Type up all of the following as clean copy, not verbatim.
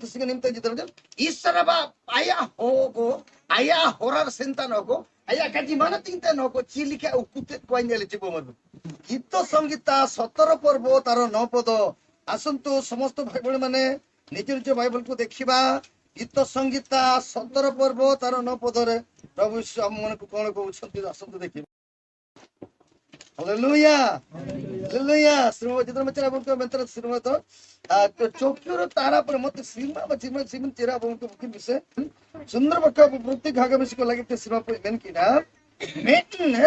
तुसी निमित्त जितना ईश्वर बा आया हो को आया होरार संतान हो को आया काजी माना चिंतन हो को चिलिका उकुते कोइनेले जीव मरु गीत संगीता 17 पर्व तार 9 पद आसंतु समस्त भाई बहन माने निज निज बाइबल को देखिबा गीत संगीता 17 पर्व तार 9 पद रे प्रभु हम मन को कोन कहउछंती आसंतु देखिबा हालेलुया हालेलुया श्रीमती जितना में चला बोलते मंत्र श्रीमती तो चोक्योर तारा पर मत सीमा बचिमा सीमन तेरा बोल को मुख्य विषय सुंदर बक्का प्रत्येक भागमस को लगे सीमा पर मेन की ना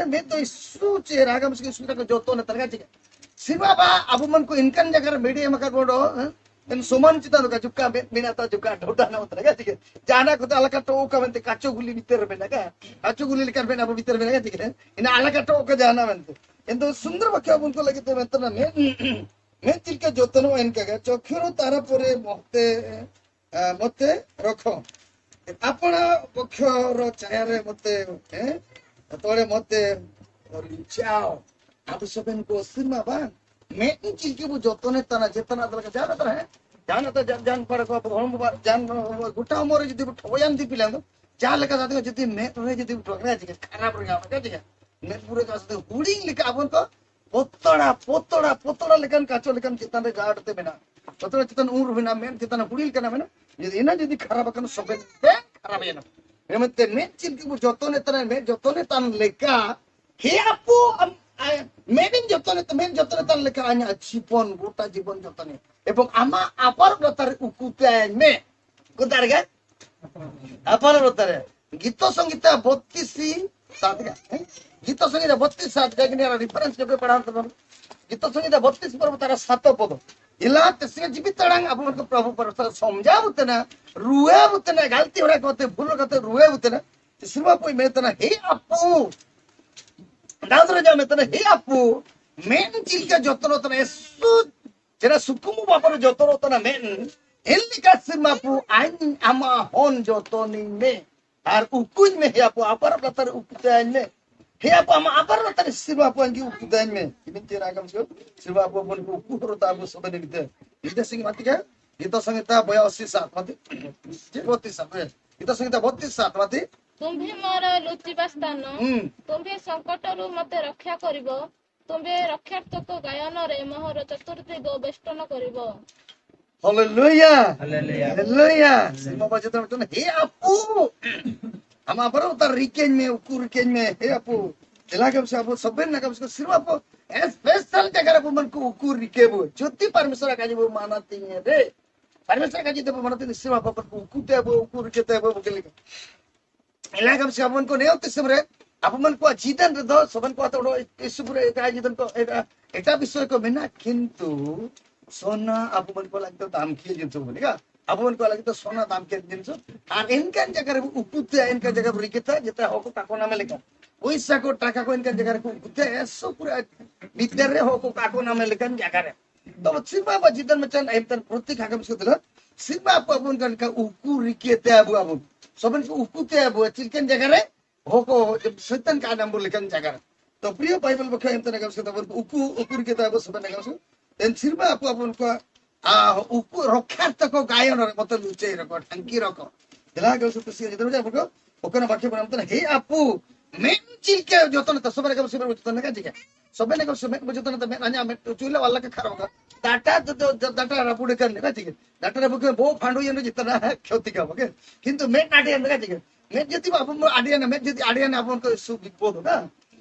मैं तो इस चेहरा भागमस के सुंदर को जोतो न तरगा ठीक सीमा बा अब मन को इनकन जगह मीडिया में कर बोलो इन सोमन चिता का जुक्का बिना जुक्का ढोटा ना तरगा ठीक है जाना को अलग तो का बनते काचो गुली भीतर में लगा काचो गुली लेकर बिना भीतर में लगा ठीक है इन अलग तो का जाना बनते ಎಂದು ಸುಂದರ ವಾಕ್ಯ ಬಂತು ಲಗಿತೆ ಮೆಂತನ ಮೇ ತಿಲ್ಕ ಜೊತನು ಎನ್ಕಾಗ ಚಕ್ಷುರು ತಾರ ಪರೆ ಮತೆ ರಖ ଆପଣ ପକ୍ଷର ଛାୟାରେ ମତେ ତଳେ ମତେ ଚାଓ आप सबन को सिरमा बा मैं इन चीज के वो जतने तना जेतना दल का जाना तो जान पर को हम जान गुटा मोर जदी ठोयान दी पिला जा लगा जाते जदी मैं रहे जदी ठोकरा जी खराब रे गाव का मैं पूरे का से हुडिंग लिखा अपन को पोतड़ा पोतड़ा पोतड़ा लेकन काचो लेकन चितन रे गाड़ते बिना पोतड़ा चितन उर बिना मैं चितन हुडिल करना बिना यदि इना यदि खराब कन सबे खराब है ना एमते मैं चिल की जतने तना मैं जतने तन लेका हे आपो मेन जतने तन लेका आnya जीवन गोटा जीवन जतने এবং আমা আপার ব্রতারে উকুতে মে কোদার গে আপার ব্রতারে গীত সংগীতা 32 साथ का गीत संगीता 32 साथ का कि रेफरेंस जो पढ़ा तो गीत संगीता 32 पर तारा 7 पद इला तसे जीवित तड़ांग अपन को प्रभु पर समझावते ना रुएवते ना गलती होरा कहते भूल कहते रुएवते ना सिर्फ कोई में तना हे आपू दादर जा में तना हे आपू मेन चीज का जतन तना सु जेरा सुकुमु बापर जतन तना मेन एल्ली का सिर्फ आपू आइन आमा होन जतनी में আর উকুজ মে হে আপু আপার ব্রতার উকুদান মে হে আপু আমা আপার ব্রতার সিবা আপু আঙ্গি উকুদান মে ইবিন তেরা আগম সো সিবা আপু বন কো উকুরতা আপু সবে নিতে নিতে সিং মাতিকা গীত সংগীতা 82 সাত মাতি 32 সাত গীত সংগীতা 32 সাত মাতি तुम्भे मोर लुचिबा स्थान तुम्भे संकटरु मते रक्षा करिवो तुम्भे रक्षात्मक गायन रे मोहर चतुर्थी गो बेष्टन करिवो हालेलुया हालेलुया सिमा बजता मतलब हे आपू हम पर उतर रिकेन में उकुर रिकेन में हे आपू दिलागम से आपू सबे ना कम सिर्फ आपू स्पेशल जगह आपू मन को उकुर रिकेबो ज्योति परमेश्वर का जीव मानती है रे परमेश्वर का जीव मानती सिर्फ आपू पर उकुते बो उकुर रिकेते बो बोले दिलागम से आपन को नहीं होते सबरे आपू मन को जीतन रे दो सबन को तो इसुपुरे एटा जीतन को एटा विषय को बिना किंतु सोना आप मन को लगता दाम की जिनसो बोलेगा आप मन को लगता सोना दाम के जिनसो और इनका जगह उपुते इनका जगह रिकेता जितना हो को काको नाम लेकर पैसा को टाका को इनका जगह को उपुते ऐसो पूरा भीतर रे हो को काको नाम लेकर जगह रे तो सिर्फ आप जितन मचन एतन प्रत्येक आगम से दिला सिर्फ आप अपन का उकु रिकेते अब अब सबन को उपुते अब चिलकन जगह रे हो को शैतान का नाम लेकर जगह तो प्रिय बाइबल बखा एतन आगम से तब उकु रिकेते अब सबन आगम से देन सिर्फ आप अपन को उकु रक्षात्मक गायन रे मत लुचै रखो टंकी रखो दिला के सुत से जितन जा बको ओकन वाक्य बनम हे आपू मेन चीज के जतन त सबरे के सबरे जतन का ठीक है सबे ने को सबे जतन त मैं अन्या में चूल्हा वाला के खराब का डाटा रपुड़ करने का ठीक है डाटा रपुड़ बो फांडो ये जितना क्षति का ओके किंतु मैं नाटे का ठीक है मैं जति अपन आडिया मैं जति आडिया अपन को सु विपद ना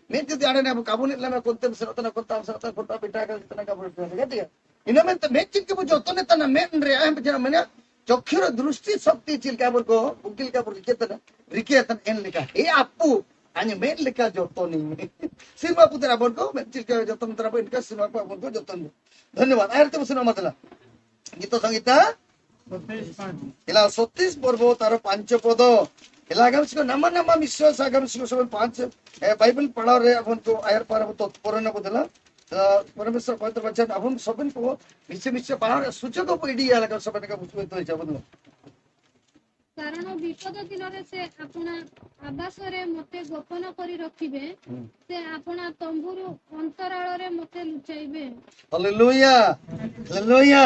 मैं जति आडिया अपन काबू ने मैं कोनते सरतन कोता फोटा बेटा का जितना का बोल ठीक है इनमें मैं मैं चिल के जतन तना मैं रे हम मैंने चक्षुर दृष्टि शक्ति चिल का बोल को उकिल का बोल रिकेतन एन लिखा हे आपू आने मेन लिखा जतन सीमा पुतरा बोल को मैं चिल के जतन तरफ इनका सीमा को बोल को जतन धन्यवाद आयर तो सुनो मतलब गीत संगीता इला 36 पर्व तार 5 पद इला आगमसिक नाम नाम विश्वास आगमसिक सब 5 बाइबल पढ़ा रे अपन को आयर पर तो परन बदला परमेश्वर पवित्र वचन अपन सबन को मिसे पढ़ा सूचक को इडी लगा सबन का बुझ तो जा बदला कारण विपद दिन रे से अपना आवास रे मते गोपन करी रखिबे से अपना तंबुरु अंतराल रे मते लुचाइबे हालेलुया हालेलुया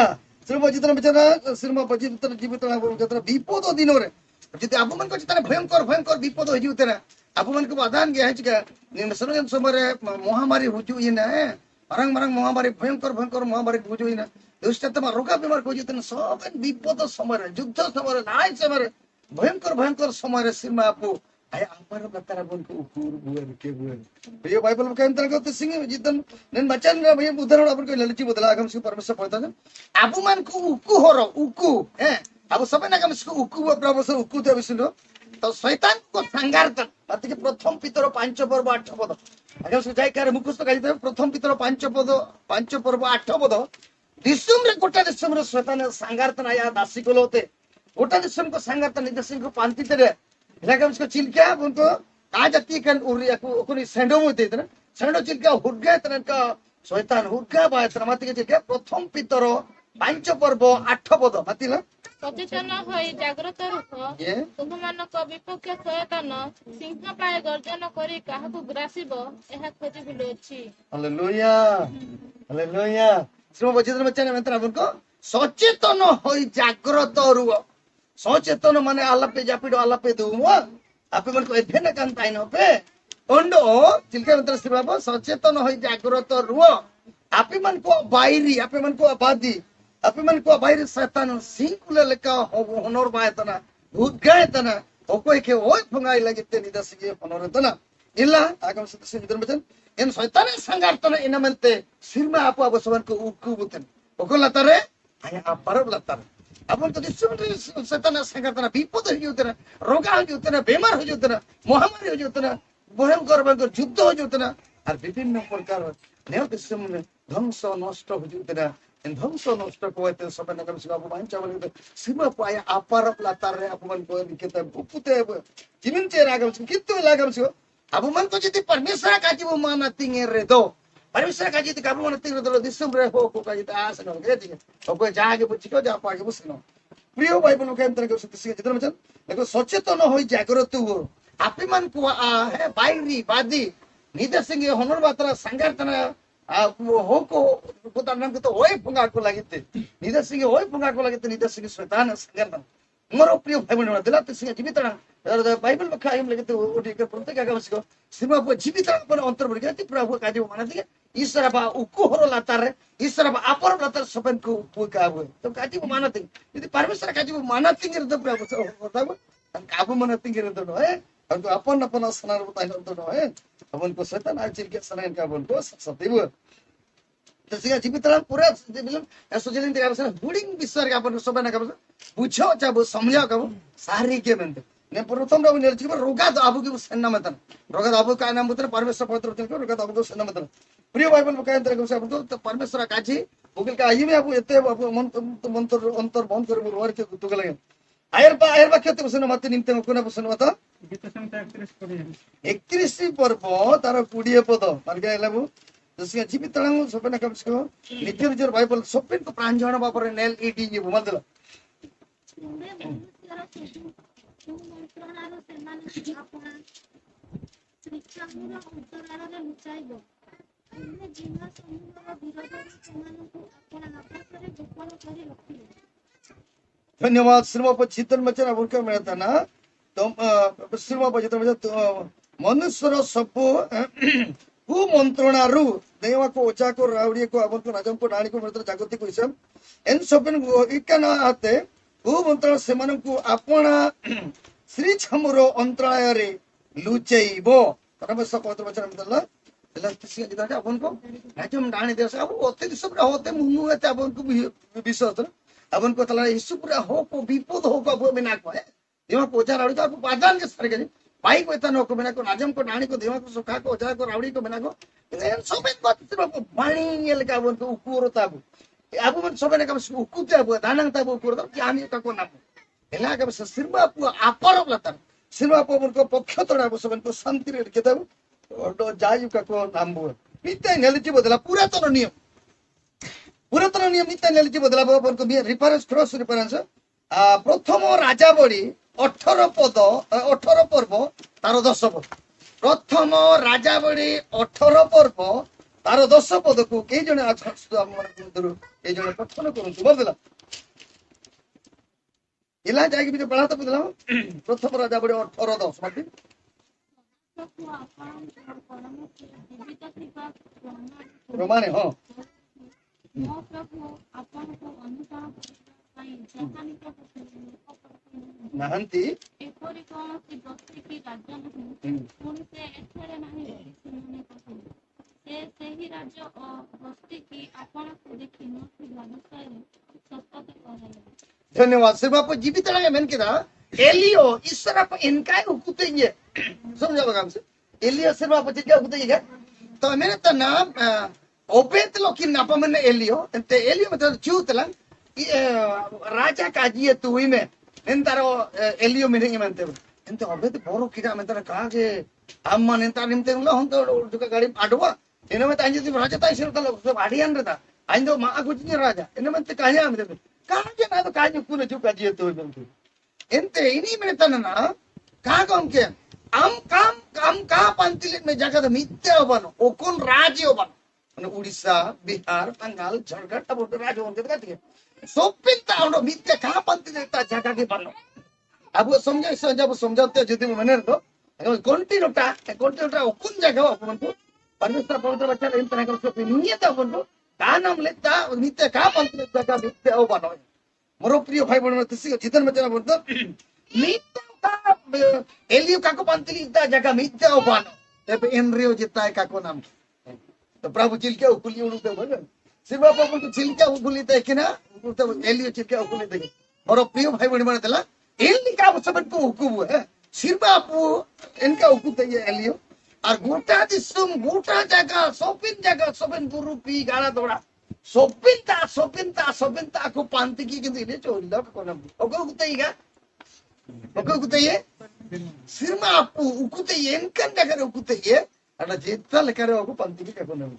श्रीम जितना बेचारा श्रीम पचित्र जीवित जतना विपद दिन रे जति आप मन को चिता भयंकर भयंकर विपद हो जुते ना आप मन को बाधान गया है चिका सर्वजन समय महामारी हो जु इना मरंग मरंग महामारी भयंकर भयंकर महामारी हो जु इना दुष्टतम रोग बीमार को जुते सब विपद समय युद्ध समय नाय समय भयंकर भयंकर समय श्रीम आपको आया आपर बतारा बन को उकुर बुएर के बुएर ये बाइबल में कहता है कि सिंह जितन नेन बचन रे भई उदाहरण अपन को ललची बदला आगम से परमेश्वर पड़ता है आपु मान को उकु होरो उकु हैं अब सबे ना कम से उकु प्रभु से उकु ते बिसनो तो शैतान को संगारतन अति के प्रथम पितर 5 पर्व 8 पद आगम से जाय कर मुखस्त कहते प्रथम पितर 5 पर्व 8 पद दिसुम रे गोटा दिसुम रे शैतान संगारतन आया दासी को लोते गोटा दिसुम को संगारतन निदसिंह को पांति तेरे इलाका उसको चिल्किया उनको आज अति कन उरी को कोनी सेंडो में देते ना सेंडो चिल्किया हुडगा तन का शैतान हुडगा बाय त्रमाति के चिल्किया प्रथम पितर 5 पर्व 8 पद मातिला सचेतन होई जागृत रुख तुमମାନଙ୍କ विपक्ष शैतान सिंह पाए गर्जन करी काहाକୁ ଗ୍ରାସିବ ଏହା खोजी ବୁଲୁଅଛି। हालेलुया हालेलुया श्रीम बचित्र बच्चा ने उनको सचेतन होई जागृत रुह सचेतन माने आलापे जापिडो आलापे दुवा आपे मन को एफेन कांताई न पे ओंडो चिलके मंत्र श्रीबाबा सचेतन होई जागृत रुह आपे मन को बायरी आपे मन को आबादी आपे मन को बायरी शैतान सिंकुले लेका होनर बायतना उद्गायतना ओकोय के ओय फंगाई लगते निदसिगे होनर तना इल्ला आगम सदस्य निदर बचन इन शैतान संगारतन इनमंते सिरमा आपो अबसवन को उकुबुतन ओको लतारे आया अपरब लतारे अपन तो दिसुम शैतान संगारतना विपद हो जुतना रोग हो जुतना बीमार हो जुतना महामारी हो जुतना भयंकर भयंकर युद्ध हो जुतना और विभिन्न प्रकार नेव दिसुम ध्वंस नष्ट हो जुतना इन ध्वंस नष्ट को ते सब नगम से बाबू मानचा बोले सीमा पाया अपार लतार रे अपन को निकेत उपुते जिमिन चे रागम से कितु लागम से अब मन को जति परमेश्वर का जीव माना तिंगे रे दो परमेश्वर का जीत काबू मन तिंगे दो दिसुम रे हो को का जीत आस न के जी ओ को जागे बुझी को जा पागे बुझनो प्रिय बाइबल के अंतर के सत्य जितना मचन देखो सचेतन होई जागृत हो आपे मन को है बायरी बादी निद सिंह होनर मात्रा संगारतना हो को नाम के तो ओय फंगा को लागिते निद सिंह ओय फंगा को लागिते निद सिंह शैतान संगारतना मोर प्रिय भाई बहन दिला सिंह जीवित बाइबल में खाइम लगते ओटी के प्रत्येक आगम से सीमा को जीवित अपन अंतर बढ़ गया प्रभु का जो माना दिए ईश्वर बा उकु होरो लातार रे ईश्वर बा अपर लातार सपन को उकु का हो तो काजी को मानते यदि परमेश्वर काजी को मानते रे तो प्रभु से होता है काबू मानते रे तो है हम तो अपन अपन स्नान बताई तो है अपन को शैतान आज के स्नान का अपन को सतीव तो सिंह जीवित पूरा सोचलिन ते का बुडिंग विश्वर का अपन सबना का बुझो चाबो समझो का सारी के बनते ने प्रथम राव नेलची रोगा दाबु के सेना मतन रोगा दाबु का नाम बतन परमेश्वर पवित्र वचन को रोगा दाबु को सेना मतन प्रिय बाइबल में कहते हैं कि तो परमेश्वर काजी बुगिल का आही में आप एते मन मंत्र अंतर बंद कर रोर के गुतु गले आयर बा खेत बसन मत निमते कोना बसन मत गीत संहिता 31 पर्व तार 20 पद मान के लेबु जसिया जीवित तळंग सोपेन कम से निजर निजर बाइबल सोपेन को प्राण जण बापर नेल ईडी ये बुमल दला ମନ୍ତ୍ରଣାର ସେମାନଙ୍କୁ ଆପଣ ଶ୍ରୀଚନ୍ଦ୍ର ଅନ୍ତରାଳରେ ଲୁଚାଇବ ଅନ୍ୟ ଜିନ ସମୂହର ବିରୋଧରେ ସେମାନଙ୍କୁ ଆପଣ ଆକାଶରେ ଗୋପନ କରି ରଖିବେ। धन्यवाद श्रीमा चितन मचन उनका मिलता ना तो श्रीमा चितन मचन मनुष्य सब हु मंत्रणारु देवा को ओचा को रावड़ी को अपन को राजम को डाणी को मित्र जागृति को हिसाब इन सब इका ना आते हु मंत्रण से मन को अपना श्री छमुरो अंतराय रे लुचैबो परमेश्वर पवित्र वचन मिलला एला किसी जिदा अपन को राजम डाणी देश अब ओते सब होते मुनु एते अपन को विश्वास अपन को तला यीशु पूरा हो को विपद हो को बिना को है देवा को ओचा रावड़ी को पादान के सर के पाई को इतना को बिना को राजम को डाणी को देवा को सुखा को ओचा को रावड़ी को बिना को इन सब एक बात सिर्फ पानी ये लगा अपन को उकुरता अब मन सब ने कम उकुता दानंग ता उकुरता कि आमी का को नाम एला के सिर्फ आपर लता सिर्फ अपन को पक्ष तोड़ा सबन को शांति रे के तब और जायु का को नाम बो बीते नेलची बदला पुरातन नियम नीति नेलची बदला अपन को रेफरेंस क्रॉस रेफरेंस प्रथम राजावली 18 पर्व तार 10 पद प्रथम राजावली 18 पर्व तार 10 पद को के जने ए जने पठन करु बोलला इला जाके भी पढ़ा तो बुझला प्रथम राजा बड़े 18:10 माटी ପ୍ରଭୁ ଆପଣଙ୍କ ପରମକୁ ଜୀବିତ ଥିବା रोमाने हां ମୋ ପ୍ରଭୁ ଆପଣଙ୍କୁ ଅନୁସରଣ କରିବା ପାଇଁ ଯାହା ନିକଟରେ नाहंती ଏପରି କୌଣସି ବସ୍ତି କି ରାଜା ନାହିଁ ପୁଣି ସେ ଏଠାରେ ନାହିଁ ବୋଲି ସେମାନେ କହନ୍ତି ସେ ସେହି ରାଜ୍ୟ ଓ ବସ୍ତି କି ଆପଣଙ୍କୁ ଦେଖି ନଥିବା ବିଷୟରେ ସତର୍କ କରାଇଲେ धन्यवाद सिर्फ आपको जीवित लगे मैंने कहा एलियो इस तरह पर इनका हुकुते ये समझा बगा हमसे एलियो सिर्फ आपको क्या हुकुते ये तो मैंने तो नाम ओबेत लोकिन नापा मैंने एलियो ते एलियो मतलब चूतला राजा काजी तू ही में इन तारो एलियो में नहीं मानते इन तो ओबेत बोरो किरा में तारा कहा के अम्मा ने तार निमते उला हम तो जो का गाड़ी आडवा इन्हें में तांजी राजा ताई सिर तो आडियान रहता आइंदो मां कुछ नहीं राजा इन्हें में तो कहां में kaje na to kaje kuno juga dia tu bentu ente ini menetana ka kom ke am ka pantilit me jaga to mitya bano okon rajyo bano মানে উড়িষ্যা বিহার বাঙ্গাল ঝাড়খণ্ড তারপর রাজ্য বলতে কাছে সবপিন তা ওনো মিথ্যা কা পান্তিলে তা জায়গাকে বানো আবু সমঝাতে যদি মনে তো কন্টিনিউটা কোন জায়গা আপন তো পরমেশ্বর পবিত্র বাচ্চা এন তনা করে সব নিয়ত আপন তো তা নাম লেতা মিথ্যা কা পান্তিলে জায়গা মিথ্যা বানো मोरो प्रिय भाई बहन तिसी जितन में जना बोलतो मिथ्या का एलियो काको पांतिली ता जगह मिथ्या बानो तबे एनरियो जिता है काको नाम तो प्रभु चिलके उकुली उड़ते बोले सिर्फ अपन तो चिलके उकुली ते किना तो एलियो चिलके उकुली ते मोरो प्रिय भाई बहन माने तला एली का सब को हुकुम है सिर्फ आपु इनका हुकुम ते ये एलियो और गोटा दिसुम गोटा जगह सोपिन गुरु पी गाला दौड़ा सोपिनता aku panti ki kintu ini coba ko nam ogo kutaiga ogo kutaiye sirma apu ukutaiye enkan dagar ukutaiye ada jetta lekare ogo panti ki ko nam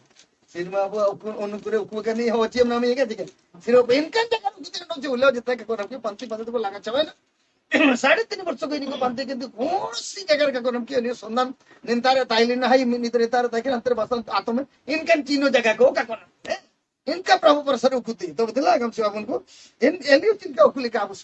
sirma apu onu kure uku kan ni ho chiam nam ye ka dike sirma enkan dagar ukutaiye no jola jetta ko nam ki panti ko laga chawa na 3.5 वर्ष को इनको पांते किंतु कौन सी जगह का कोनम के संधान निंतारे ताइलिन high नितरे तारे ताके अंतर भाषा आतो में इनकन चीनो जगह को का कोनम इनका प्रभु पर सर उकुती तो बदला हम से अपन को इन एलियो चिनका उकुली का बस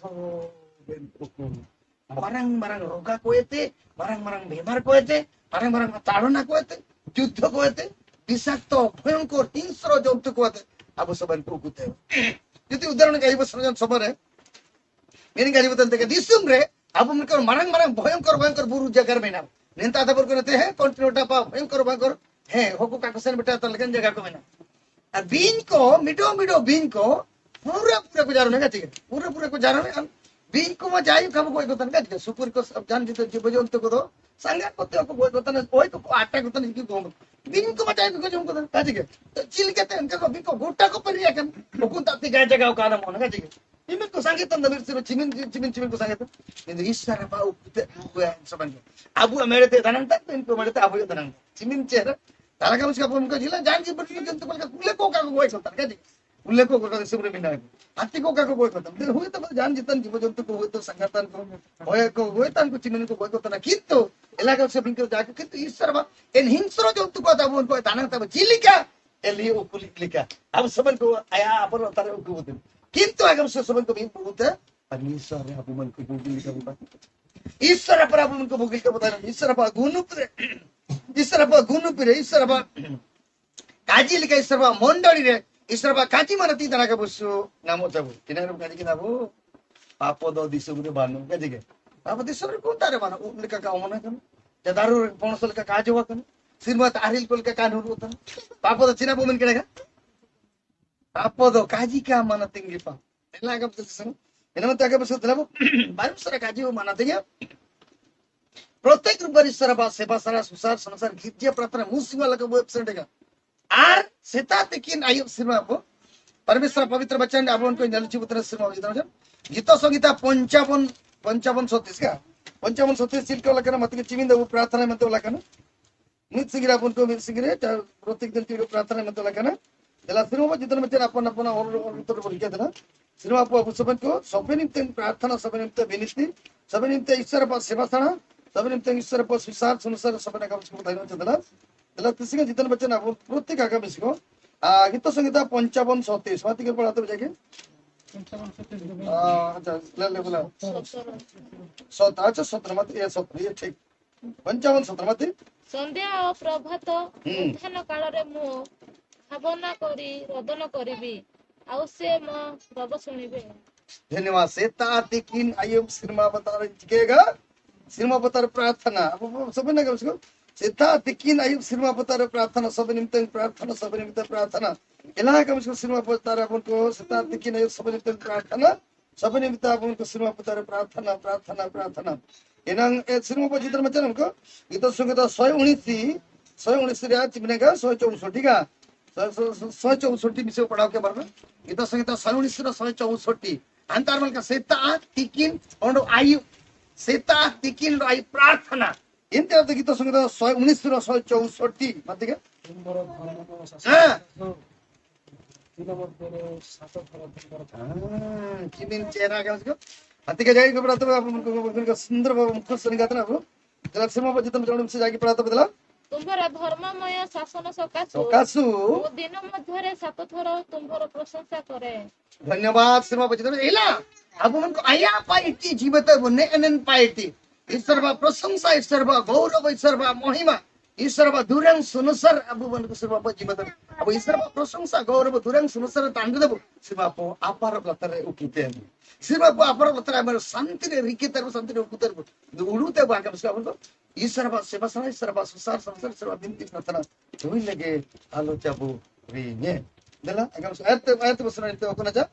marang roga koete marang बेमार कोएते marang ताड़ना कोएते युद्ध कोएते विषाक्त भयंकर हिंस्र जंतु कोएते अब सबन को उकुते यदि उदाहरण गाइब सजन सबरे मेनी गाइब तंते के दिसुम रे अब उनको marang भयंकर बुरु जगह में ना नेता तबर करते हैं कंटिन्यूटा पा भयंकर है होको का क्वेश्चन बेटा तो लगन जगह को में ना बीन को मिडो बीन को पूरा को जानो ना ठीक है पूरा को जानो ना बीन को में जाई कब कोई को तनका ठीक है सुपुर को सब जान जीतो जीव जंतु को तो संगा को को कोई को तन कोई को आटा को तन की को बीन को में जाई को जो को तन ठीक है तो चिल के तन का बीन को गोटा को पर याकन को ताती गाय जगह का नाम ना ठीक है इनमें को संगीत तन दबिर से चिमिन को संगीत इन ईश्वर पाऊ कुते सबन अबू मेरे ते धनन तक इनको मेरे ते अबू धनन चिमिन चेहरा तारा का उसका उनका जिला जान की बड़ी जंतु का कुले को का कोई करता क्या जी कुले को का सिमरे बिना हाथी को का कोई करता फिर हुए तो जान जितन जीव जंतु को हुए तो संगठन को हुए तन को चिमन को कोई करता ना किंतु इलाका से बिन जाके किंतु ईश्वर बा इन हिंस्र जंतु को तब उनको दाना तब चिलिका एलियो कुलिका अब सबन को आया अपन तारे को होते किंतु अगर से सबन को भी बहुत है ईश्वर अब मन को बुगिल का बता ईश्वर पर अब उनको बुगिल का बता ईश्वर पर गुण ईश्वर काजी लिखा ईश्वर मंडली रे ईश्वर काजी मानती तना का बसु नामो जाबो किनारे काजी कि नाबो पाप दो दिसु रे बानु काजी के पाप दिसु रे कोन तारे बानु लिखा का मन कन जदारु पणसल का काज हुआ कन श्रीमत आरिल कोल का कान हुआ कन पाप दो चिना बोमन केगा पाप दो काजी का मानतिंगी पा एला का बसु एनम ताके बसु दलाबो बानु सरा काजी हो मानते या प्रत्येक रूपर ईश्वर सेवा सारा सुसार संसार गिरजे प्रार्थना मुसिमा लगा वेबसाइट का आर सेता तकिन आयु सिरमा को परमेश्वर पवित्र वचन आपन को नलची पुत्र सिरमा विधान गीत संगीता 55 37 का 55 37 सिल को लकना मत के चिमिंद प्रार्थना में तो लकना नित सिंगर आपन को मिल सिंगर प्रत्येक दिन की प्रार्थना में तो लकना दला सिरमा जितन में अपन और उत्तर बोल के देना सिरमा को सबन को सबनित प्रार्थना सबनित विनती सबनित ईश्वर पर सेवा सारा सबनित ईश्वर पर सुसार संसार सबने का उसको बताइनो चला दला तिसिंग जितन बच्चन आप प्रत्येक आगामी को गीत संगीता 55 37 माती के पढ़ाते जाके अच्छा ले बोला 17। 17 अच्छा 17 मत ये 17 ये ठीक 55 17 मत ସନ୍ଧ୍ୟା ଓ ପ୍ରଭାତ ମଧ୍ୟାହ୍ନ କାଳରେ ମୁଁ ଭାବନା କରି ରୋଦନ କରିବି, ଆଉ ସେ ମୋ ରବ ଶୁଣିବେ। धन्यवाद सेता तिकिन आयुब सिनेमा बता रहा सिनेमा बता प्रार्थना अब सब ना कर उसको सेता तिकिन आयुब सिनेमा बता प्रार्थना सब निमित्त प्रार्थना इलाहा का उसको सिनेमा बता रहा अपन को सेता तिकिन आयुब सब निमित्त प्रार्थना सब निमित्त अपन को सिनेमा बता प्रार्थना प्रार्थना प्रार्थना इनांग सिनेमा पर जितना मचा हमको गीत संगीत 119 रे आज बनेगा 164 ठीक है 164 विषय पढ़ाओ के बारे में गीत संगीत 119 अंतर मन का सेता तिकिन और आयु सेता तिकिन आयु प्रार्थना इन तरह गीत संगीत 119 मत के किमिन चेहरा का उसको अति के जाएगा पढ़ाते हैं आप सुंदर मुख संगीत ना आप जला सिनेमा पर जितना जोड़ से जाके पढ़ाते बदला ତୁମ୍ଭର ଧର୍ମମୟ ଶାସନ ସକାଶୁ ସକାଶୁ ମୁଁ ଦିନ ମଧ୍ୟରେ 7 ଥର ତୁମ୍ଭର ପ୍ରଶଂସା କରେ। धन्यवाद सिनेमा पर जितना एला अब मन को आया पाइटी जीवित बने एनन पाइटी ईश्वर बा प्रशंसा ईश्वर बा गौरव ईश्वर बा महिमा ईश्वर बा दुरंग सुनसर अब मन को सिनेमा पर जीवित अब ईश्वर बा प्रशंसा गौरव दुरंग सुनसर तांडु देबो सिनेमा को अपार लतरे उठिते सिनेमा को अपार लतरे हमर शांति रे रिकेतर शांति रे उकुतर उड़ुते बागा अपन को ईश्वर बा सेवा सना ईश्वर बा सुसार संसार सेवा बिनती प्रार्थना जोई लगे आलोचा बो रे ने देला अगम आयत बसना इते कोना जा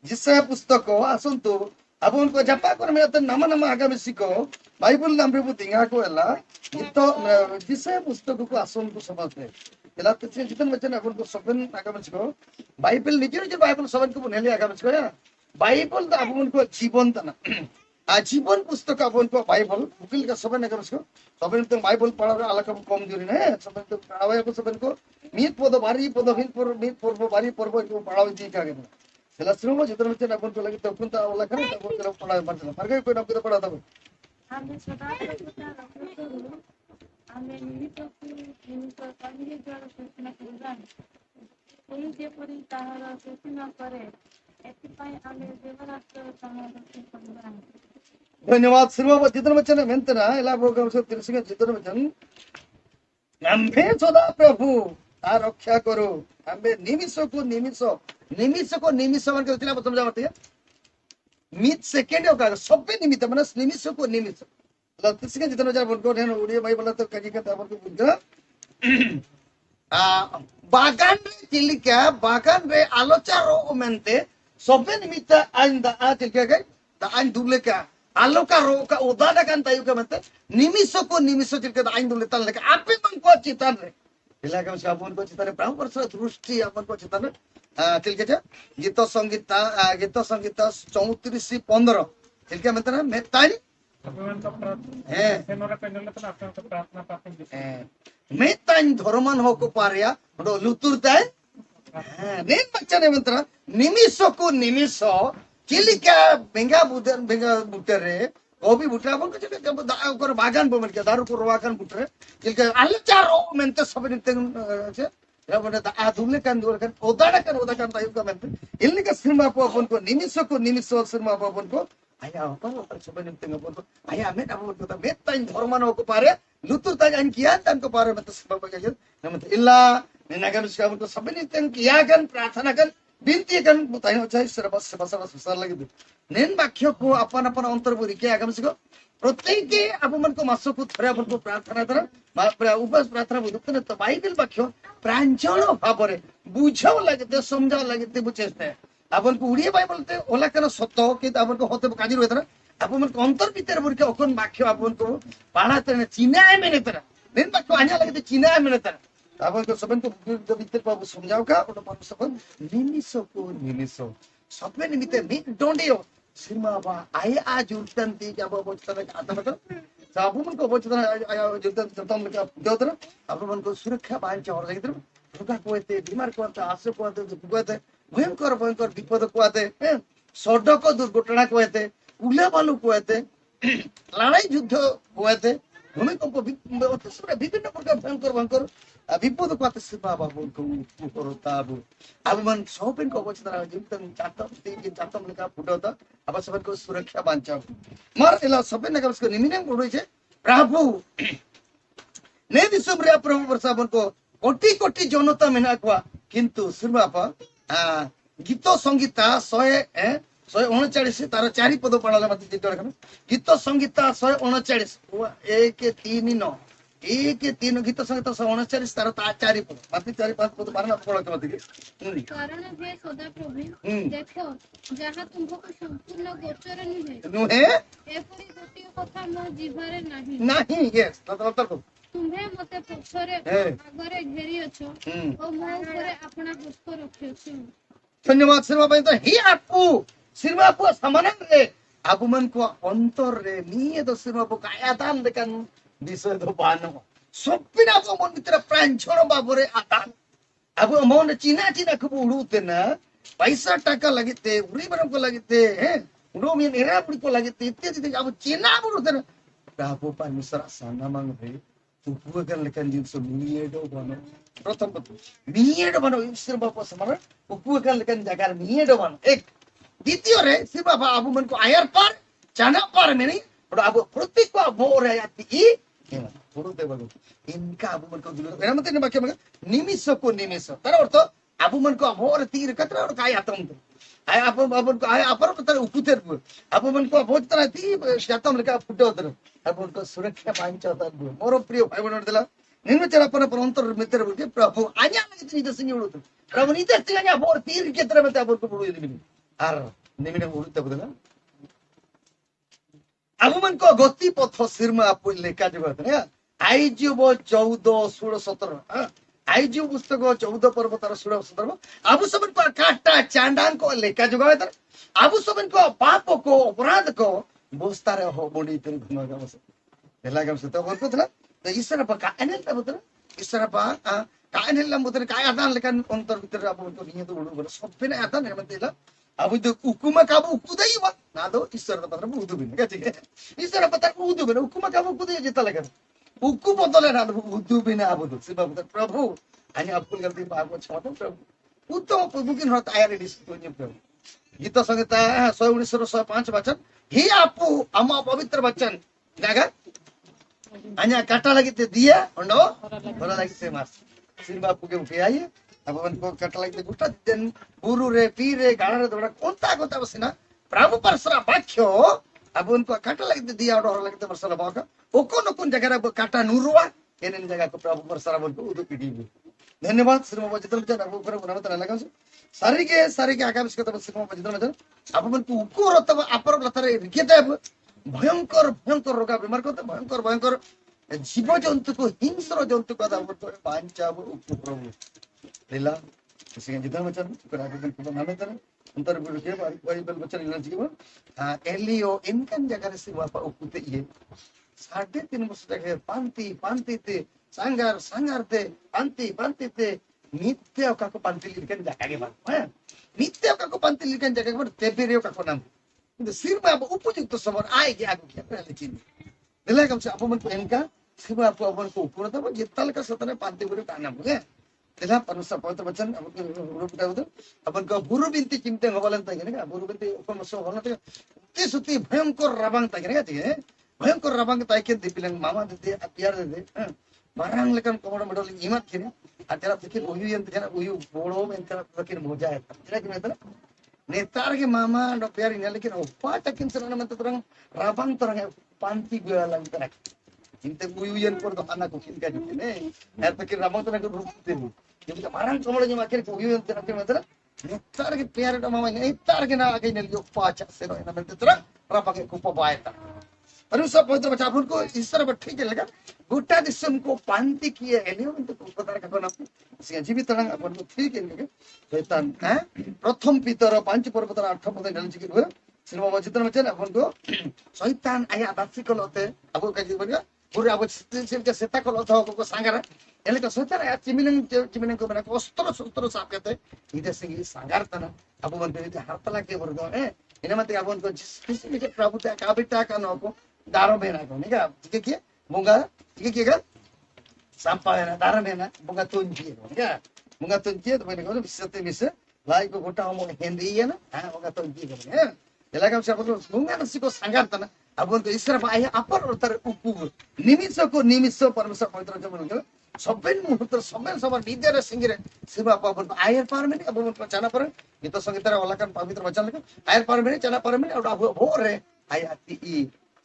जिसया पुस्तक आसंतु अब उनको जपा कर में नम नम आगामी सिको बाइबल नाम रे बुतिंगा को एला तो जिसया पुस्तक को आसंतु समझते एला तो जितन बचन अपन को सबन आगामी सिको बाइबल निजे बाइबल सबन को नेले आगामी सिको या बाइबल तो अपन को जीवन तना आजीवन पुस्तक अपन को बाइबल उकिल का सबन आगामी सिको सबन तो बाइबल पढ़ा अलग कम दूरी ना सबन तो पढ़ावे को सबन को मीत पद बारी पद मीत पर्व बारी पर्व को पढ़ावे दी का के सेला श्रम जितन बचन अपन को लगे तो कुंता वाला करे तो को पढ़ावे पड़ता मार्गे कोई ना कोई पढ़ा दो आम्ही सदाचार लक्ष्य करू आम्ही निमित्त काहीही जर सूचना करूया कोणी जेपरी ताहार सूचना करे एथिपाई आम्ही देवराष्ट्र समाज करूया। धन्यवाद श्रीमा जितन बचन मेंतना इला प्रोग्राम से तिरसिंग जितन बचन नम्भे सदा प्रभु आ रक्षा करो हमें निमिष को निमिष मन के तिला समझा मत मित सेकंड का सब निमित्त माने निमिष को निमिष लतिसिंग जितन बचन बोल ने उड़िया भाई बोला तो कजी का अपन को बुझा बागान रे चिलिका बागान रे आलोचा रो मेंते सब निमित्त आंदा आ चिलिका गई ता आन दुबले का आलोका रो का उदादा kan tayo ka mate nimiso ko tilka ain dule tal leka ape man ko चितन रे इला का साबुन को चितन प्राण पर दृष्टि अपन को चितन tilka जा गीत संगीत 34:15 tilka मत ना मैं ताई मैं ताई धर्मन हो को पारिया लुतुर ताई नेन बच्चा ने मंत्र निमिसो को निमिसो चिलिका बेंगा बुटरे ओबी बुटरा बन के कर बागान बमन के दारू को बागान बुटरे चिलिका अलचारो मेंते सब निते छे रबने आ दुले कान ओदाडा कान तायु का मेंते इल्ली का सिनेमा को अपन को निमिसो सिनेमा को अपन को आया अपन सब निते अपन को आया में अपन को में ताई धर्मन को पारे लुतुर ताई अन किया तन को पारे मत सब के नमते इल्ला नेनागन सब को सब निते किया गन प्रार्थना गन बिनती kan बताइनो चाहिए सरबस सुसार लगे नेन वाक्य को अपन अपन अंतर बुरी के आगम से प्रत्येक के आप मन को मासो को थरे अपन को प्रार्थना तरह उपवास प्रार्थना बुझते तो बाइबल वाक्य प्रांजल भाव रे बुझाव लगते समझाव लगते बुझेस्ते अपन को उड़िया बाइबल ते ओला कन सत्य के अपन को होते काजी रहत ना आप मन को अंतर भीतर बुरी के ओकन वाक्य अपन को पाड़ाते चिन्हा में तरह नेन वाक्य आने लगते चिन्हा में तरह अपन को सबन को भीतर बाबू समझाओ का और अपन सबन निमिसो सबे निमित्त मी डोंडियो सिनेमा बा आय आ जुलतंती जब बोचतन आता बता साबु मन को बोचतन आया जुलतन तम का देवतर अपन मन को सुरक्षा बांध और लगित रुका कोते बीमार कोते आसु कोते भयंकर विपद कोते सड़क दुर्घटना कोते उले बालू कोते लड़ाई युद्ध कोते भूमिकंप विभिन्न प्रकार भयंकर भयंकर विपद को सिर्मा बाबू को करता अब मन सोपिन को बचता जीवित चातम लेका फुटता अब सब को सुरक्षा बांचा मार इला सोपिन का उसको निमिने कोडो छे प्रभु ने दिसम रे प्रभु वर्षा को कोटि कोटि जनता मेना को किंतु सिर्मा गीत संगीता 139 तार 4 पद पढ़ाला मत चित्र गीत संगीता 139 139 गीत संगीता 139 तार 4 पद मत 4-5 पद पढ़ना पड़त मत कारण हे सदा प्रभु देखो जहाँ तुमको संपूर्ण गोचर नुहे एपरी गोटिए कथा मो जीवारे नाही यस मतलब तुम्हें मते पछरे आगरे घेरी अछो ओ मो ऊपर अपना हस्त रखियो धन्यवाद सिर्मा भाई तो ही आपको सिर्मा आपको समानन रे आपु मन को अंतर रे नी तो सिर्मा आपको आदान देkan विषय तो बानो सोपिना को मन भितर प्राण छोड़ बाबरे आदान अब मन चिना को उड़ूते ना पैसा टाका लगते उरी बरम को लगते हैं उड़ो में नेरा पुड़ी को लगते इत्यादि अब चिना उड़ूते ना प्रापो परमेश्वर साना मांग रे उपवेगन लेकिन जिनसे मिएडो बनो प्रथम मिएडो बनो ईश्वर बापा समार उपवेगन लेकिन जगह मिएडो बनो एक द्वितीय रे सिर्फ बाबा आबू मन को आयर पर चाना पर में नहीं और अब प्रत्येक को बोर है आती ई पुरुते बगो इनका आबू मन को दुलो मेरा मत ने बाकी मग निमिष को निमिष तर अर्थ आबू मन को बोर तीर कतरा और काय आतम तो आय अपन को आय अपर पतर उकुतेर आबू मन को बहुत तरह ती शातम लेका फुटो तर आबू को सुरक्षा पांचा तर मोर प्रिय भाई बन देला निर्मचर अपन परंतर मित्र बोलते प्रभु आज्ञा लगे निज सिंह उड़ो प्रभु निज सिंह आज्ञा बोर तीर के तरह में आबू को बुड़ो दिबिनी आर निमिने उड़ते बदला आबू मन को गति पथ सिरमा आपु लेखा जगत है आईजीव 14 16 17 आईजीव पुस्तक 14 पर्व तार 16 17 आबू सबन को काटा चांडान को लेखा जगत आबू सबन को पाप को अपराध को बोस्तारे हो बॉडी तेरी घुमागा बस बेला गम से तो बोल को तो ईश्वर का एनल तब तो ईश्वर का एनल लम बोतन काय आदान लेकिन अंतर भीतर आबू को नहीं तो उड़ो सब पे आता नहीं मतलब अब तो उकुमा का उकुदई वा ना दो ईश्वर तो पत्र उदु बिन क्या ठीक है ईश्वर पत्र उदु बिन उकुमा का उकुदई जिता लगे उकु बदले ना उदु बिन अब तो सिबा प्रभु अनि आपको गलती पाप छो तो प्रभु उत्तम प्रभु की होता है रेडी तो प्रभु गीत संगीता 119 105 वचन ही आपु अमा पवित्र वचन जागा अन्या काटा लगी ते दिया अंडो भरा लगी से मास सिर बापू के उठे आइए अब मन को काटा लगी ते गुटा दिन गुरु रे पीर रे गाना रे थोड़ा कोंता कोंता बसिना प्रभु परसरा वाक्यो अब उनको काटा लगी ते दिया और लगी ते परसरा बाका ओको न कोन जगह रे काटा नुरुवा एने जगह को प्रभु परसरा बोल को उदु पीडी धन्यवाद श्री बजितल मचन अब ऊपर गुना मत लगा सारी के आगामी के तब श्री बजितल मचन अब मन को उको रतब अपर लतरे रिकेते भयंकर भयंकर रोगा बीमार को भयंकर भयंकर जीव जंतु को हिंस्र जंतु को दाव तो पांचाब उप प्रभु लीला किसी जितना वचन करा के नामे तर अंतर गुरु के बाइबल वचन लेना चाहिए एलियो इनकन जगह से वापा उपुते ये 3.5 वर्ष जगह पांति ते सांगार ते पांति ते नित्य का को पांति लिखन जगह के बाद नित्य का को पांति लिखन जगह के बाद तेबेरियो का को नाम কিন্তু সিরবা উপযুক্ত সময় আয় কি আগু খেতে লিখিন দিলে কম সে আপন को इनका सिर्फ आपको अपन को ऊपर तब जितल का सतने पांति गुरु का नाम है दिला परमेश्वर पवित्र वचन अपन रूप का उधर अपन को गुरु बिनती चिंते होवलन तक ने का गुरु बिनती अपन सो होलन तक ते सुती भयंकर रबांग तक ने ठीक है भयंकर रबांग तक के दिपिलंग मामा दे प्यार दे barang lekan komodo modal imat kini acara pikir uyu yang terjadi uyu bolo mentera pikir moja ya tidak gimana netar ke mama do piar ini lekin opa takin serana mentu terang rabang terang panti gua lang terak inte uyu yang por do anak kukin ka dikine er pikir rabang terang ko rutin jadi barang komodo nya makin uyu yang terang ke mentera netar ke piar do mama netar ke na agai neli opa cha sero ena mentu terang rabang ke kupa baeta परमेश्वर पवित्र बच्चा अपन को ईश्वर पर ठीक लगा गोटा दिसम को पांति किए एलियो तो पता का कोन अपन जीवित तरंग अपन को ठीक है शैतान है प्रथम पितर 5 पर्वत 8 पद डलछि कि सिनेमा वचित्र में अपन को शैतान आया दासी को लते अब का जी बनिया पूरे अब से सेता को लतो को सांगार एले तो शैतान आया चिमिनंग को बना अस्त्र साप कहते इधर से सांगार तना अब मन पे हरतला के वर्ग है इने मत अपन को किसी के प्रभु का बेटा का नको दारो बेना को निका ठीक है bunga kira sampai na taran na bunga tunji ya bunga tunji to bani ko bisa lai ko gota mo henry ya na bunga tunji ko ya elagam sa ko bunga na siko sangar tana abon to isra ba ay apar tar upu nimiso parmesa pavitra jaman ko soben muhurtar soben sabar vidyara singire siba abon ayar parmeni abon ko chana par gita sangitara olakan pavitra bacan lek ayar parmeni chana parmeni oda bore ayati i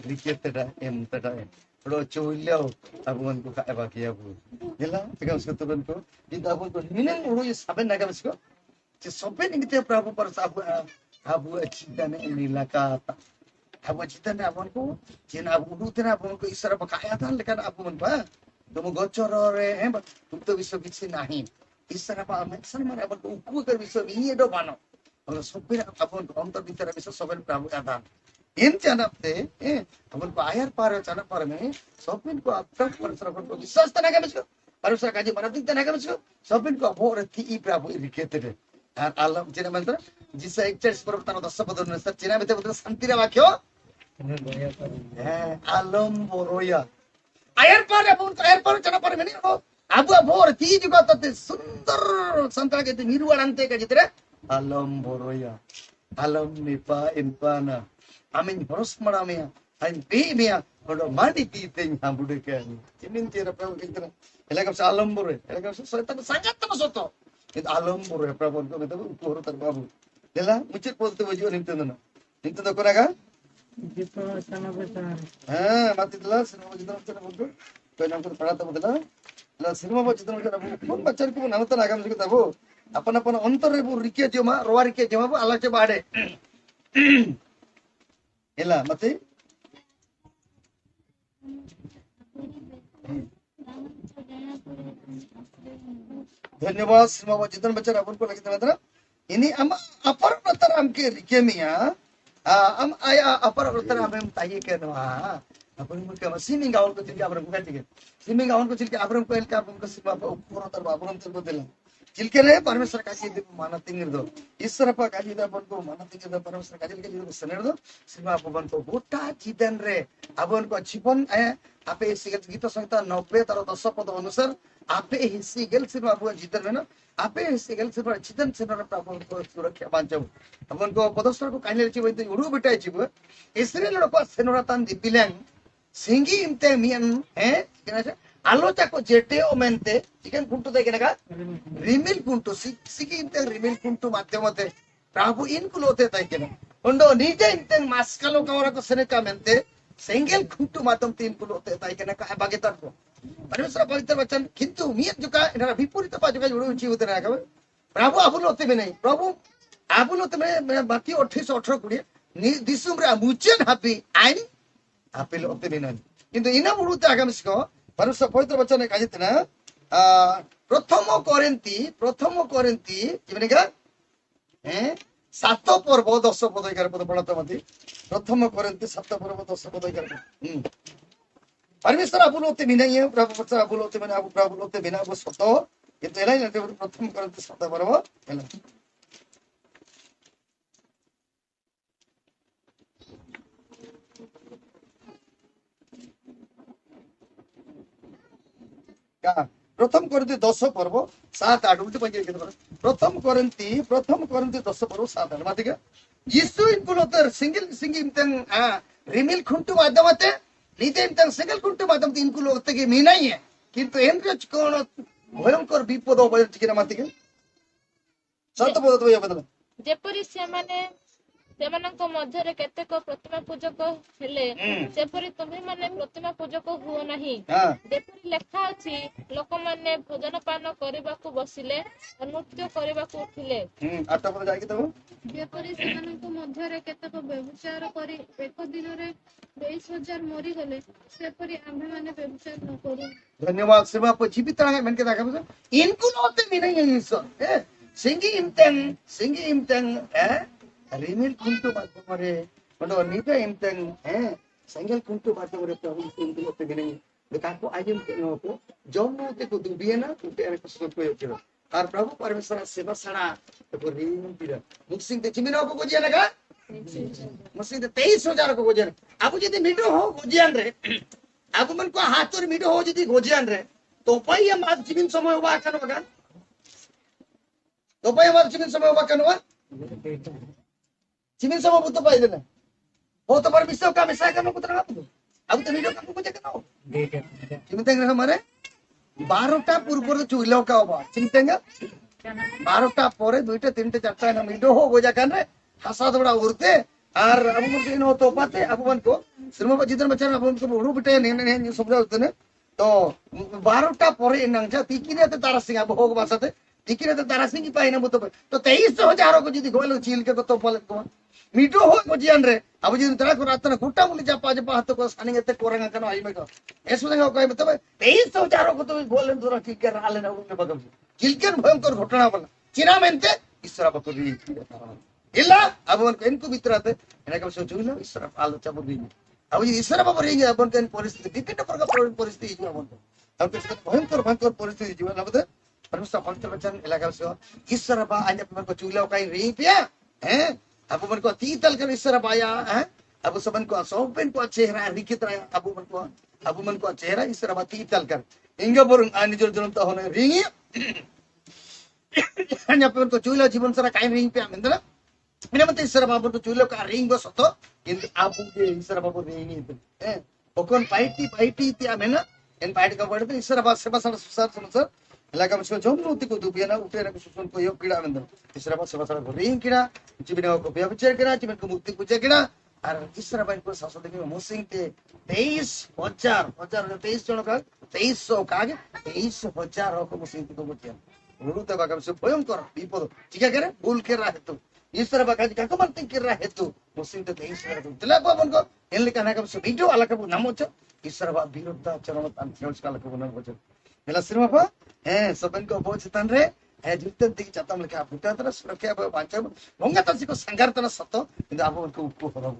riketeda emtada ro choilyo abon ko ka bakia bu gela tegam skotben ko gita abon ko minen ro saben nagam sko je soben ingite prabhu par sabu abu achidane nilakata abu achidane abon ko jen abu udutena abon ko isra bakayatan lekan abon ba तुम गोचरे हैं but तुम तो विश्व किसी नहीं इस तरह पर मेंशन मारे अपन को उकु कर विश्व ये दो मानो और सब पे अपन अंतर भीतर विश्व सबन प्रभु का दान इन जानते अपन को आयर पार जाना पार में सबन को अपना परसर अपन को विश्वास तना के मुझको परसर का जी मरती तना के मुझको सबन को भोर थी ई प्रभु लिखते थे और आलम जिने मंत्र जिससे एक चर्च पर तना 10 पद ने सर जिना में तो शांति रे वाक्य आलम बोरोया air par chana par meni no abu abor ti juga tate sundar santara ke niruarante ka jitre alam boroya alam nipa impana amin horos maramia ain pe mea odo mandi ti ten hambude ke jimin tira prabu kitra elagam sa alam boroya elagam sa setan sangat ta soto it alam boroya prabu ko metu upor tar babu dela muchir polte bojo nintendo koraga mati telah sinema चित्र चला बोल तो नाम को पढ़ा था बोला ला cinema चित्र चला बोल कौन बच्चन को नाम तो नागम सिखता वो अपन अंतर रे वो रिके जमा रोवा रिके जमा वो अलग से बाड़े एला मते धन्यवाद सिनेमा चित्र बच्चन अपन को लगे मतलब ini apar pratar amke rikemia am aya apar pratar am tayi ke no apun mu ke siming gaul ko tilke abram ko tilke siming gaul ko tilke abram ko elka abram ko siba ko upor tar abram tar bodela tilke ne parmeshwar ka ji mana tingir do ishwar pa ka ji da bon ko mana tingir do parmeshwar ka ji ke ji sener do siba pon ko gota jidan re abon ko jibon ape sigat gita sangta 90 tar 10 पद अनुसार आपे हिस्से गल से बाबू जितन है ना आपे हिस्से गल से बड़ा जितन से बड़ा अपन को सुरक्षा बांचो अपन को पदस्तर को काइले छि बइते उडु बेटाय छि इसरे लड़ को सेनोरातान दिपिलेंग सिंगी इमते मियन है केना छे आलोचा को जेटे ओमेंते चिकन कुंटू दे केना का रिमिल कुंटू सिकी इमते रिमिल कुंटू माध्यमते प्रभु इनको लोते ताई केना उंडो नीजे इमते मास्कलो कवरा को सेनेका मेंते सिंगल कुंटू माध्यम तीन को लोते ताई केना का बागेतर को परमेश्वर पवित्र वचन किंतु मियत जुका इनरा विपरीत पा जुका जुड़ो उची होते ना कबे प्रभु आबुलोते में नहीं प्रभु आबुलोते में बाकी 28 18 कुड़ी दिसुम रे मुचन हापी आइन हापी लोते में नहीं किंतु इना बुड़ुते आगामिसको परमेश्वर पवित्र वचन ने काजित ना प्रथम कोरिन्ती जिमने का 7 पर्व 10 पद 11 पद पढ़त मती प्रथम कोरिन्ती 7 पर्व 10 पद 11 परमेश्वर आबुलोते बिना ये प्रभु परमेश्वर आबुलोते बिना आबु प्रभुलोते बिना वो सतो ये तो एलाई नते प्रथम करते सतो बरोबर एला का प्रथम करते 10 पर्व 7 8 उल्टी पंजे के प्रथम करंती 10 पर्व 7 8 मातिका यीशु इनको लोतर सिंगल इंतन रिमिल खुंटू माध्यमते नीते इंतन सिंगल खुंटू माध्यम तीन को लोते के मी नहीं है किंतु एनरच कोन भयंकर विपद भय टिके मातिके सत पद तो ये बदल जेपरि सेमानଙ୍କ ମଧ୍ୟରେ କେତେକ ପ୍ରତିମା ପୂଜକ ହେଲେ ସେପରି ତୁମେ ମାନେ ପ୍ରତିମା ପୂଜକ ହୁଅ ନାହିଁ ଯେପରି ଲେଖା ଅଛି ଲୋକମାନେ ଭୋଜନ ପାନ କରିବାକୁ ବସିଲେ ନୃତ୍ୟ କରିବାକୁ ଉଠିଲେ 8 ପଦ ଯାଇକି ତବ ଯେପରି ସେମାନଙ୍କ ମଧ୍ୟରେ କେତେକ ବ୍ୟବଚାର କରି ଏକ ଦିନରେ 22000 ମରିଗଲେ ସେପରି ଆମ୍ଭେମାନେ ବ୍ୟବଚାର ନ କରୁ धन्यवाद सेवा पर जीवित रहा मन के देखा इनको लोते भी नहीं है ईश्वर सिंगी इम्तंग रिमिल कुंटू माध्यम रे मतलब नीते इम्तंग सिंगल कुंटू माध्यम रे प्रभु इनको लोते भी नहीं देखा को आयम के नो को जौन ते को दुबिए ना कुटे अरे को सब को योग्य और प्रभु परमेश्वर सेवा सना तो रिमिल पीरा मुक्सिंग ते जिमिनो को गोजिया लगा मुक्सिंग ते 23000 को गोजिया अब यदि मीटो हो गोजियान रे Abu man ko hatur mido ho jadi gojian re. Topai yang maaf jimin semua wakan wakan. Topai yang maaf jimin semua wakan wakan. Jimin semua butuh pai deh. Oh to par bisa kami saya kan aku terang apa tuh. Abu tuh mido kamu baca kenal. Jimin tengah kemarin. 12টা পূর্বর চুইলাও কাওবা চিন্তেঙ্গা 12টা পরে 2টা 3টে 4টা না Meadow হো গোজা কানে হাসা দড়া উড়তে আর আবু মন কেন তো পাতে আবু মন কো সিনেমা জিতন বচার আবু মন কো বড় বিটে নে নে সমঝা হতে না তো 12টা পরে নাংজা তিকিরাতে তারা সিং আবু হোগ বাসাতে তিকিরাতে তারা সিং কি পাইনা মতো তো 23,000 को যদি গোল চিল के तो पले को मिडो हो गोजियान रे अब जी तरा को रात ना खुटा मुली जापा जापा हाथ को सानिंग ते कोरंगा कनो आई में को ऐसो देंगा कोई मतलब 23,000 को तो गोल दूर ठीक कर आले ना उन्हें बगम चिलकन भयंकर घटना बोला चिना मेंते ईश्वर बकरी ಇಲ್ಲ ಅವನ್ ಕೆನ್ಕು ಬಿತ್ರತೆ ಏನಕ ಸೋಚುಲ್ಲ ಈಶ್ವರ ಆಲೋಚನೆ ಬುದ್ಧಿ ಅವ ಈಶ್ವರ ಬಬರಿಗೆ ಅವನ್ ಕೆನ್ ಪರಿಸ್ಥಿತಿ ವಿಕಟ ಪರಿಸ್ಥಿತಿ ಇತ್ತು ಅವನ್ ಅವನ್ ಭಯಂಕರ ಭಯಂಕರ ಪರಿಸ್ಥಿತಿ ಜೀವನ ಅವದ परमेश्वर भक्त वचन इलाका से ईश्वर बा आने पर को चूल्हा का री पिया हैं अब मन को तीतल कर ईश्वर बाया हैं अब सबन को सोपन को चेहरा रिकित रहा अब मन को चेहरा ईश्वर बा तीतल कर इंगे बरुंग आनी जोर जोर तो होने रिंगी आने पर को चूल्हा जीवन सरा काई रिंग पिया मंदला मैंने मत ईश्वर बाबू तो चूल्हा का रिंग बस तो किंतु आप ईश्वर बाबू रिंग है ओकन पाइटी त्या मेना इन पाइट का पड़ते ईश्वर बा सेवा सर सुसार समसर इलाका में जोमनो तिको दुबिया ना उपेरा को सुसन को योग कीड़ा मंदर तीसरा बात सेवा सर रिंग कीड़ा चिबिना को बिया विचार कीड़ा चिबिन को मुक्ति पूजा कीड़ा और तीसरा बात को सासो देखिए मुसिंग ते 23,000 जन का 2300 का 23,000 को मुसिंग को बचिया रुते बाका से भयंकर विपद ठीक है करे भूल के रहा है तो ईश्वर बाका का कमंत के रहा है तो मुसिंग ते 23,000 को तला बाबन को एन लिखा ना का से वीडियो अलग को नामोच ईश्वर बा विरुद्ध चरण तान खेल का को नाम बच मेला सिनेमा पा सबन को बहुत चितन रे जीतन दिख चातम लेके बुटा तरह सुरक्षा बांचा भंगा तसी को संगार तरह सतो इंदा आपन को उपको हो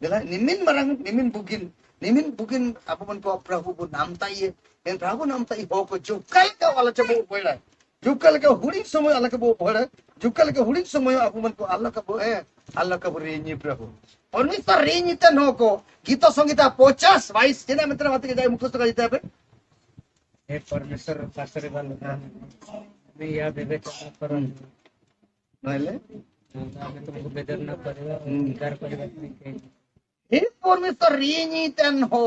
मेला निमिन बुगिन आपन को प्रभु को नाम ताई एन प्रभु नाम ताई हो को जुकल का वाला चबो पड़ा जुकल के हुड़ी समय अलग को पड़ा जुकल के हुड़ी समय आपन को अल्लाह का रेनी प्रभु परमेश्वर रेनी तन हो को गीत संगीत 50-22 जेना मित्र बात के जाय मुखस्त का जीता पे हे परमेश्वर पासरे वाला मैं या विवेचना पर नले आम्ही तुमको बेदर न करेगा इंकार करेगा नहीं हे परमेश्वर रीनीतन हो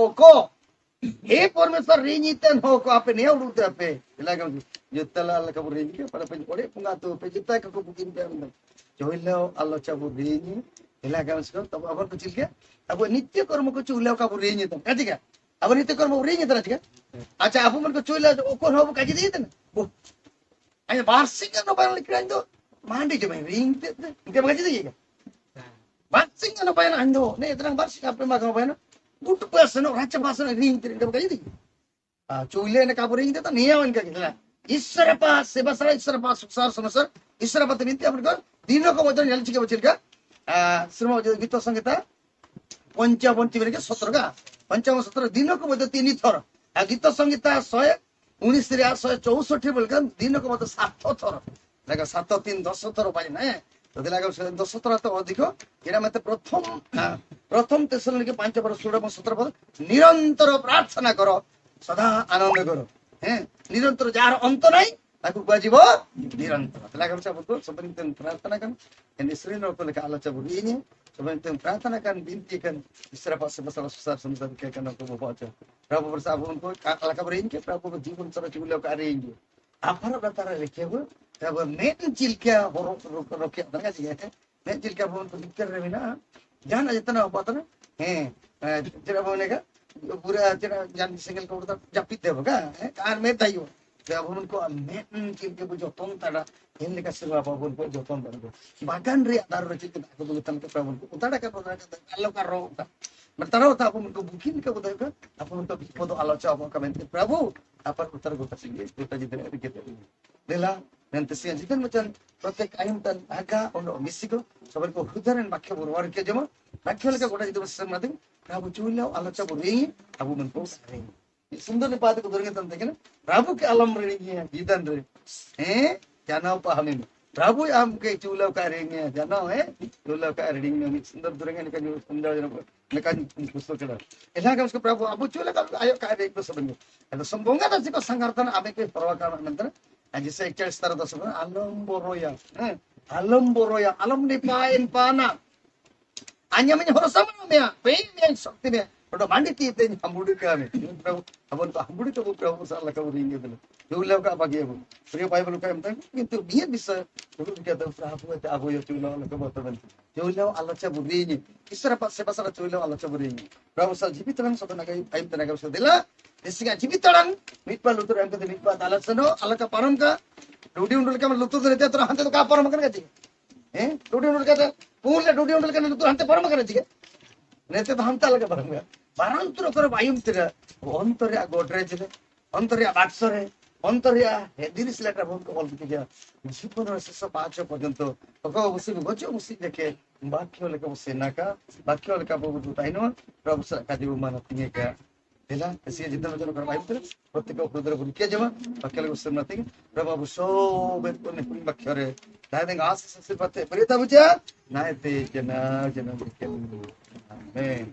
को आपे नहीं उड़ते पे लगा जो तला लगा बुरी के pada penjore punga tu pe kita ke bukin pe अंदर जोइलो अल्लाह चाबु रीनी लगा उसको तब अपन को चिल के अब नित्य कर्म को चूल्हा का बुरीनी तो काजी का अब नित्य कर्म बुरीनी तरह का अच्छा आप मन को चूल्हा कोन हो काजी दी तना वो अरे वार्षिक नो बार लिखन तो मांडी जो मैं रिंग पे इनके काजी दी का वार्षिक नो बार अंदो ने इतना वार्षिक आप में का बार गुट पर्सन राजा पर्सन रिंग इनके काजी दी चूल्हे ने का बुरीनी तो नहीं है इनका किला ईश्वर पास सेवा सरा ईश्वर पास सुसार समसर ईश्वर पास विनती अपन को दिनों को वचन हेल्ची के बचिल का श्रीमा गीत संगीत 55 के 17 का 55-17 दिनों को मध्य 3 थर आ गीत संगीत 119 रे 164 बोल का दिनों को मध्य 7 थर लगा 7 3 10 थर पाई ना तो दिला 10 थर तो अधिक एरा मते प्रथम तेसलोनिके 5:16-17 पद निरंतर प्रार्थना करो सदा आनंद करो हैं निरंतर जार अंत नहीं ताकू बाजीबो निरंतर लगा सबको सबन प्रार्थना कर एंड श्रीनो को लेकर आलोचना बुरीनी सबन प्रार्थना कर विनती कर ईश्वर पास से बसा सुसार संसार के करना को बहुत प्रभु वर्षा उनको अलग बरेन के प्रभु को जीवन सर चुलो करेंगे आपन बतारा लिखे हो तब मेन चिल क्या हो रोके दंगा जी है मेन चिल क्या बोल तो लिखकर रहे ना जाना जितना बात ना हैं जरा बोलने का पूरा जरा जान सिंगल को उधर जपित देगा कार में ताइयो अब उनको मेन चिल के जो तों तारा हिंद का सेवा बाबू उनको जो तों बन बागान रे आधार रचित को बुतन के प्रभु को उताड़ा का बोला अल्लाह का रो bertaruh tak apa untuk bukin ke betul ke apa untuk foto aloca apa komentar Prabu apa utar gota sini kita jadi kita ini bela nanti siang jika macam protek ayam dan aga ono misiko sabar ko hudaran bakya berwar ke jema bakya leka gota jadi besar nanti Prabu cuilau aloca beri abu menpos सुंदर ने बात को दोगे तंते के ना प्रभु के आलम रे ये गीतन रे हैं जाना पहानी Prabu am ke culau ka ringnya jano culau ka ringnya mit sundar durengan kan sundar jano kan pusto kala elah ka usko Prabu abu culau ka ayo ka ring to sebengu itu sombonga ta siko sangartan ame ke perwakar mantra aja saya cek setara to sebengu alam boroya alam ni pain pana hanya horosama mea pain yang sakti mea udah mandi kita hambudi kami Prabu abon to hambudi to Prabu salah ka ringnya dulu culau ka bagi abu Priya Bible ka emta কিন্তু biar bisa dulu kita Prabu itu abu ya culau ka botaban culau Allah ca burini isra pa se pasara culau Allah ca burini Prabu sal jibit lang sa nagai aim tanaga sa dila disinga jibit lang mitpa lutur am ka mitpa talat sano Allah ka param ka dudi undul ka lutur dete ತರ ಹಂತೆ ka param kan gaji dudi undul ka pule dudi undul ka lutur hante param kan gaji nete to hanta laga param ka barantur kor bayum tira ontore godrej le ontore baksore অন্তরিয়া হেদিরিস letter বলতে বলতে কি জীবনের শেষ পাঁচ পর্যন্ত তখন অবশ্যই গছ অবশ্যই দেখে বাক্য লেখা অবশ্যই নাকা বাক্য লেখা বহু তাই নয় প্রভু কাজে মান তিনে কা দিলা এসে জিতন জন কর বাইতে প্রত্যেক প্রদর বলিকে যাবা বাক্য লেখা অবশ্যই নাতি প্রভু সব কোনে বাক্যরে তাই দেন আস সে পাতে পরিতা বুঝা নাইতে জনা জনা আমেন